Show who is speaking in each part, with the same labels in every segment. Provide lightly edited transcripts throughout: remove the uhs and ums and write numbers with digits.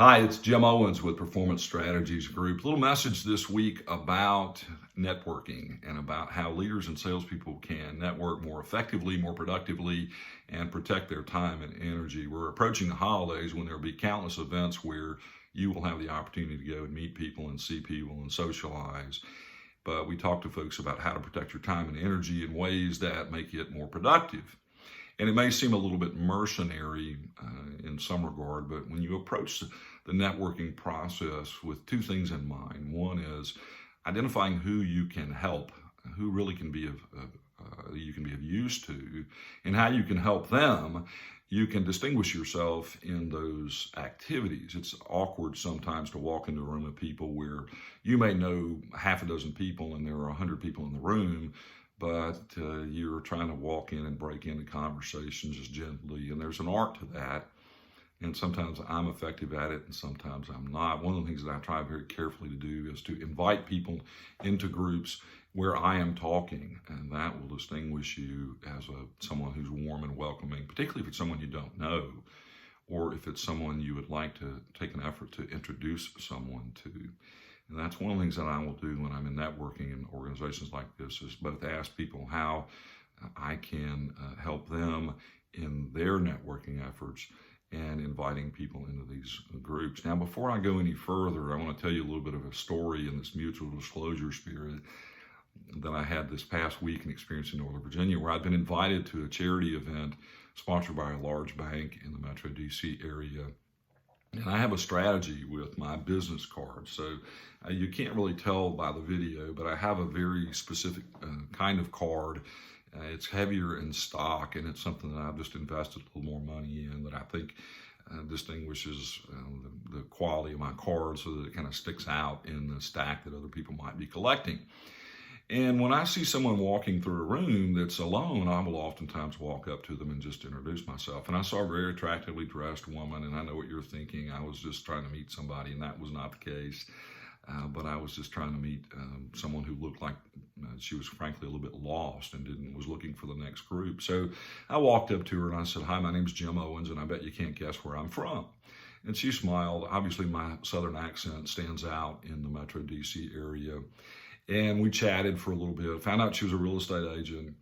Speaker 1: Hi, it's Jim Owens with Performance Strategies Group. A little message this week about networking and about how leaders and salespeople can network more effectively, more productively, and protect their time and energy. We're approaching the holidays when there will be countless events where you will have the opportunity to go and meet people and see people and socialize. But we talk to folks about how to protect your time and energy in ways that make it more productive. And it may seem a little bit mercenary in some regard, but when you approach the networking process with two things in mind, one is identifying who you can help, who really can be you can be of use to, and how you can help them. You can distinguish yourself in those activities. It's awkward sometimes to walk into a room of people where you may know half a dozen people and there are 100 people in the room, but you're trying to walk in and break into conversations just gently, and there's an art to that. And sometimes I'm effective at it and sometimes I'm not. One of the things that I try very carefully to do is to invite people into groups where I am talking, and that will distinguish you as someone who's warm and welcoming, particularly if it's someone you don't know, or if it's someone you would like to take an effort to introduce someone to. And that's one of the things that I will do when I'm in networking in organizations like this, is both ask people how I can help them in their networking efforts and inviting people into these groups. Now, before I go any further, I want to tell you a little bit of a story in this mutual disclosure spirit that I had this past week and experienced in Northern Virginia, where I'd been invited to a charity event sponsored by a large bank in the Metro DC area. And I have a strategy with my business card. So you can't really tell by the video, but I have a very specific kind of card. It's heavier in stock, and it's something that I've just invested a little more money in that I think distinguishes the quality of my card so that it kind of sticks out in the stack that other people might be collecting. And when I see someone walking through a room that's alone, I will oftentimes walk up to them and just introduce myself. And I saw a very attractively dressed woman, and I know what you're thinking. I was just trying to meet somebody, and that was not the case. But I was just trying to meet someone who looked like she was frankly a little bit lost and was looking for the next group. So I walked up to her and I said, "Hi, my name's Jim Owens, and I bet you can't guess where I'm from." And she smiled. Obviously, my southern accent stands out in the Metro DC area. And we chatted for a little bit, found out she was a real estate agent,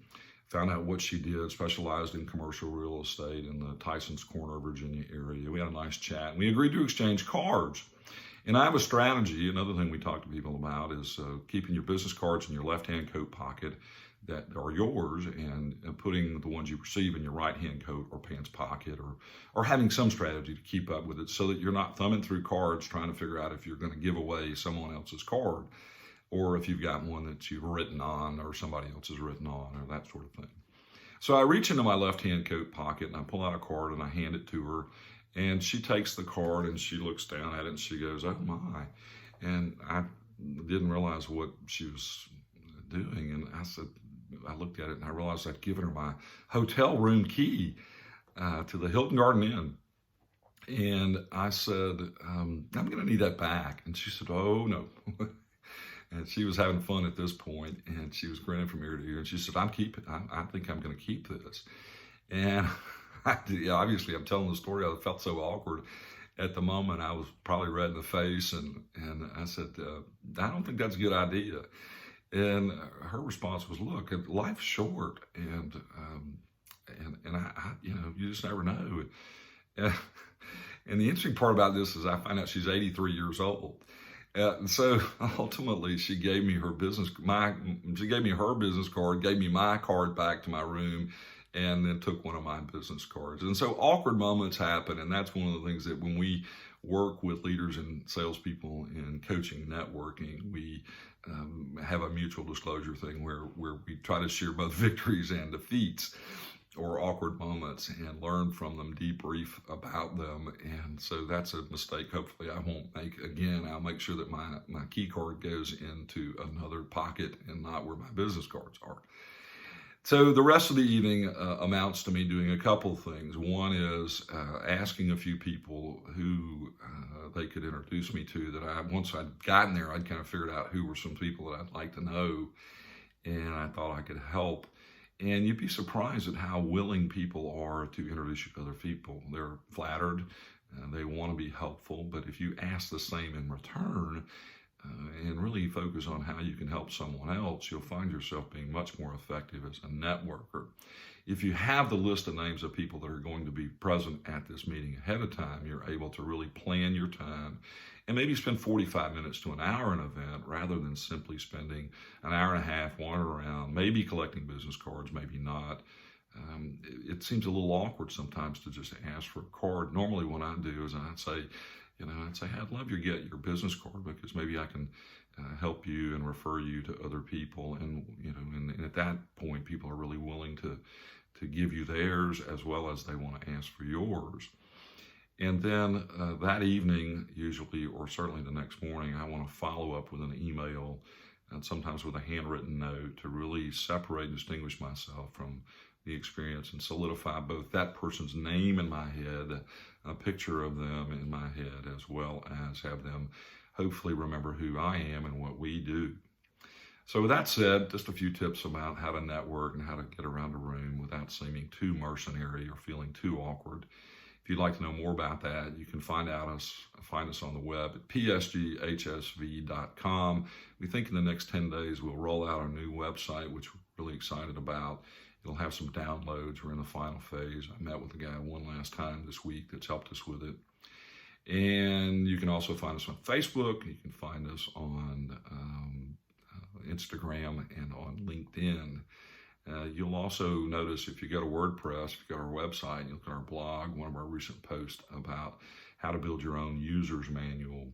Speaker 1: found out what she did, specialized in commercial real estate in the Tysons Corner, Virginia area. We had a nice chat. We agreed to exchange cards. And I have a strategy. Another thing we talk to people about is keeping your business cards in your left-hand coat pocket that are yours, and putting the ones you receive in your right-hand coat or pants pocket, or having some strategy to keep up with it so that you're not thumbing through cards trying to figure out if you're going to give away someone else's card, or if you've got one that you've written on or somebody else has written on, or that sort of thing. So I reach into my left-hand coat pocket and I pull out a card and I hand it to her. And she takes the card and she looks down at it and she goes, "Oh my." And I didn't realize what she was doing. And I looked at it and I realized I'd given her my hotel room key to the Hilton Garden Inn. And I said, "I'm going to need that back." And she said, "Oh, no." And she was having fun at this point, and she was grinning from ear to ear. And she said, I think I'm going to keep this." And obviously, I'm telling the story. I felt so awkward at the moment. I was probably red in the face, and I said, "I don't think that's a good idea." And her response was, "Look, life's short, and I you just never know." And the interesting part about this is I find out she's 83 years old. And so ultimately, she gave me her business card, gave me my card back to my room, and then took one of my business cards. And so awkward moments happen, and that's one of the things that when we work with leaders and salespeople in coaching networking, we have a mutual disclosure thing where we try to share both victories and defeats or awkward moments and learn from them, debrief about them. And so that's a mistake hopefully I won't make again. I'll make sure that my key card goes into another pocket and not where my business cards are. So the rest of the evening amounts to me doing a couple of things. One is asking a few people who they could introduce me to, that once I'd gotten there, I'd kind of figured out who were some people that I'd like to know and I thought I could help. And you'd be surprised at how willing people are to introduce you to other people. They're flattered. They want to be helpful, but if you ask the same in return, and really focus on how you can help someone else, you'll find yourself being much more effective as a networker. If you have the list of names of people that are going to be present at this meeting ahead of time, you're able to really plan your time and maybe spend 45 minutes to an hour an event rather than simply spending an hour and a half wandering around, maybe collecting business cards, maybe not. It seems a little awkward sometimes to just ask for a card. Normally what I do is I'd say, I'd love to get your business card because maybe I can help you and refer you to other people. And at that point, people are really willing to give you theirs as well as they want to ask for yours. And then that evening, usually, or certainly the next morning, I want to follow up with an email and sometimes with a handwritten note to really separate and distinguish myself from the experience and solidify both that person's name in my head, a picture of them in my head, as well as have them hopefully remember who I am and what we do. So with that said, just a few tips about how to network and how to get around a room without seeming too mercenary or feeling too awkward. If you'd like to know more about that, you can find us on the web at psghsv.com. We think in the next 10 days we'll roll out our new website, which we're really excited about. It'll have some downloads. We're in the final phase. I met with a guy one last time this week that's helped us with it. And you can also find us on Facebook. You can find us on Instagram and on LinkedIn. You'll also notice if you go to WordPress, if you go to our website, you look at our blog, one of our recent posts about how to build your own user's manual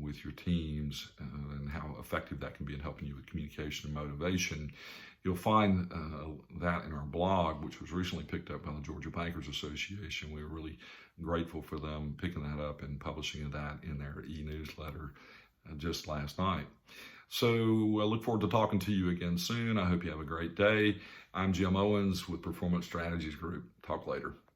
Speaker 1: with your teams and how effective that can be in helping you with communication and motivation. You'll find that in our blog, which was recently picked up by the Georgia Bankers Association. We were really grateful for them picking that up and publishing that in their e-newsletter just last night. So I look forward to talking to you again soon. I hope you have a great day. I'm Jim Owens with Performance Strategies Group. Talk later.